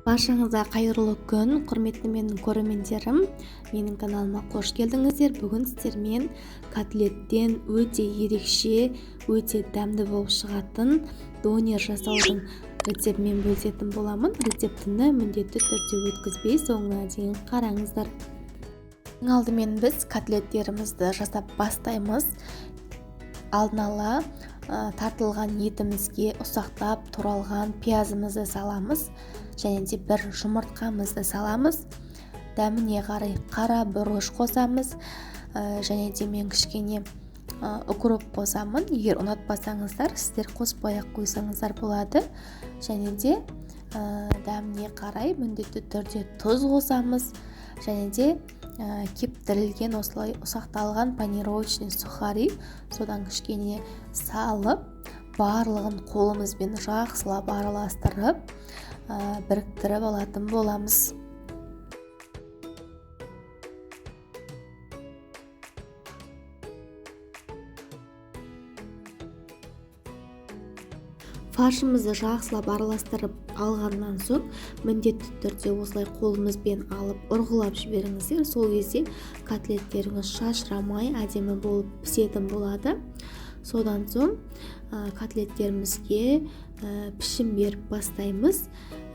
Баршаңызға қайырлы күн, құрметті менің көрермендерім. Менің каналыма қош келдіңіздер. Бүгін сіздермен котлеттен өте ерекше, өте дәмді болып шығатын донер жасаудың рецептімен бөлісетін боламын. Рецептіні міндетті түрде өткізбей соңына дейін қараңыздар. Ең алдымен біз котлеттерімізді жасап бастаймыз. Алдын ала тартылған етімізге ұсақтап туралған пиязымызды саламыз. Және де бір жұмыртқамызды саламыз. Дәміне қарай қара бұрыш қосамыз. Және де мен кішкене укроп қосамын. Егер ұнатпасаңыздар, сіздер қоспай-ақ қойсаңыздар болады. Және де дәміне қарай міндетті түрде тұз қосамыз. Және де кептірілген осылай ұсақталған панировочный сухари, содан кішкене салып, барлығын қолымызбен жақсылап араластырып, біріктіріп алатын боламыз. Фаршымызды жақсылап араластырып алғаннан соң міндетті түрде осылай қолымызбен алып ұрғылап жіберіңіздер. Сол кезде котлеттеріңіз шашырамай әдемі болып пісетін болады. Содан соң котлеттерімізге пішім беріп бастаймыз.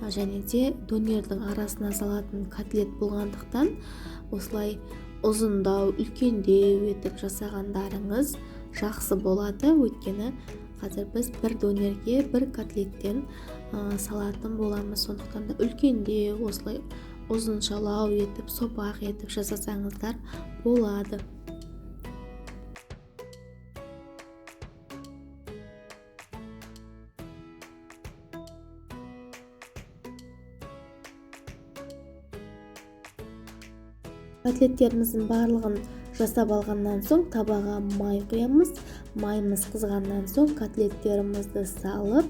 Және де донердің арасына салатын котлет болғандықтан осылай ұзындау, үлкендеу етіп жасағандарыңыз жақсы болады. Өйткені қазір біз бір донерге бір котлеттен салатын боламыз. Сондықтан да үлкендеу, осылай ұзыншалау етіп, сопақ етіп жасасаңыздар болады. Котлеттеріміздің барлығын жасап алғаннан соң табаға май құямыз. Майымыз қызғаннан соң котлеттерімізді салып,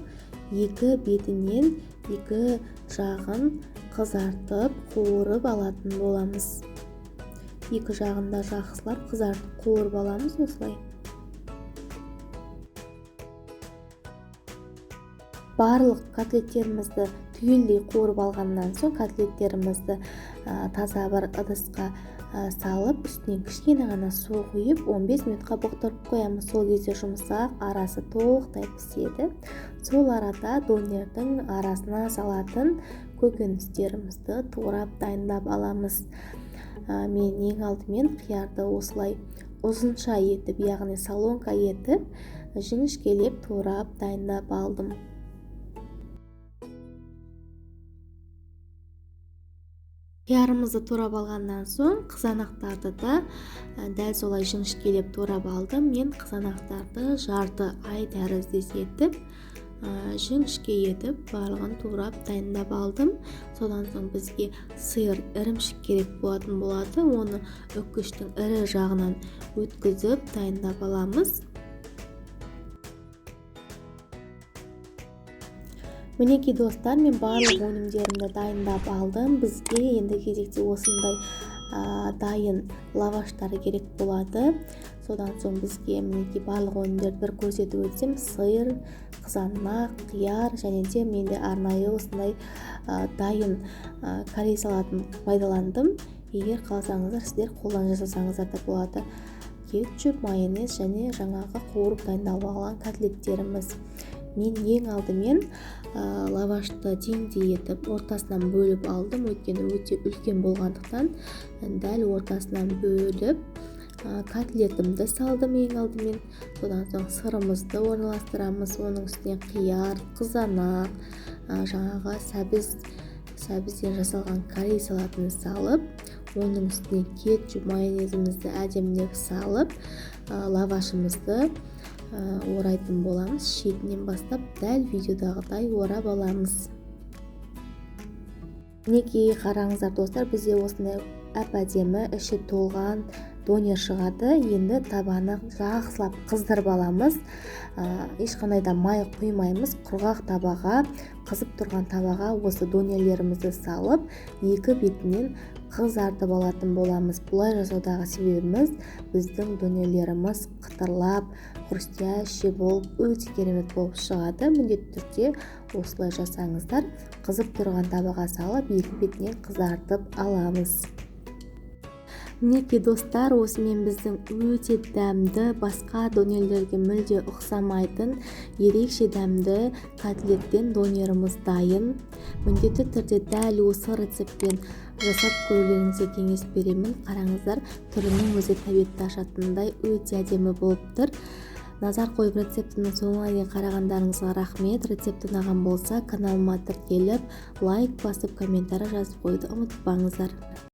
екі бетінен екі жағын қызартып, қуырып алатын боламыз. Екі жағында жақсылап қызартып, қуырып аламыз осылай. Барлық котлеттерімізді түгелдей қуырып алғаннан соң котлеттерімізді таза бір ыдысқа салып, үстінен кішкене ғана су құйып 15 минутқа бұқтырып қоямыз. Сол кезде жұмсақ, арасы толықтай піседі. Сол арада донердің арасына салатын көкөністерімізді турап дайындап аламыз. Мен ең алдымен қиярды осылай ұзынша етіп, яғни солонка етіп, жіңішкелеп турап дайындап алдым. Қиярымызды турап алғаннан соң қызанақтарды да дәл солай жіңішкелеп турап алдым. Мен қызанақтарды жарты ай тәріздес етіп, жіңішке етіп, барлығын турап дайындап алдым. Содан соң бізге сиыр, ірімшік керек болатын болады. Оны үккіштің ірі жағынан өткізіп дайындап аламыз. Мінекей достар, мен барлық өнімдерімді дайындап алдым. Бізге енді кезекте осындай дайын лаваштары керек болады. Содан соң бізге мінекей барлық өнімдерді бір көрсетіп өтсем, сиыр, қызанақ, қияр және де менде арнайы осындай дайын корей салатын пайдаландым. Егер қаласаңыздар, сіздер қолдан жасасаңыздар да болады. Кетчуп, майонез және жаңағы қуырып дайындалып алған котлеттеріміз. Мен ең алдымен лавашты теңдей етіп ортасынан бөліп алдым. Өйткені өте үлкен болғандықтан дәл ортасынан бөліп котлетімді салдым ең алдымен. Содан соң сырымызды орналастырамыз. Оның үстіне қияр, қызанақ, жаңағы сәбізден жасалған корей салатын салып, оның үстіне кетчуп, майонезімізді әдемілеп салып, лавашымызды орайтын боламыз. Шетінен бастап дәл видеодағыдай орап аламыз. Мінекей қараңыздар достар, бізде осындай әп-әдемі, іші толған донер шығады. Енді табаны жақсылап қыздырып аламыз. Ешқандай да май құймаймыз. Құрғақ табаға, қызып тұрған табаға осы донерлерімізді салып, екі бетінен қызартып алатын боламыз. Бұлай жасаудағы себебіміз біздің донерлеріміз қытырлап, хрустящий болып, өте керемет болып шығады. Міндетті түрде осылай жасаңыздар. Қызып тұрған табаға салып, екі бетінен қызартып аламыз. Мінекей достар, осымен біздің өте дәмді, басқа донерлерге мүлде ұқсамайтын ерекше дәмді котлеттен донеріміз дайын. Міндетті түрде дәл осы рецептпен жасап көрулеріңізге кеңес беремін. Қараңыздар, түрінің өзі тәбетті ашатындай өте әдемі болып тұр. Назар қойып рецептінің соңына дейін қарағандарыңызға рахмет. Рецепт ұнаған болса, каналыма тіркеліп, лайк басып, комментарий жазып қойды ұмытпаңыздар.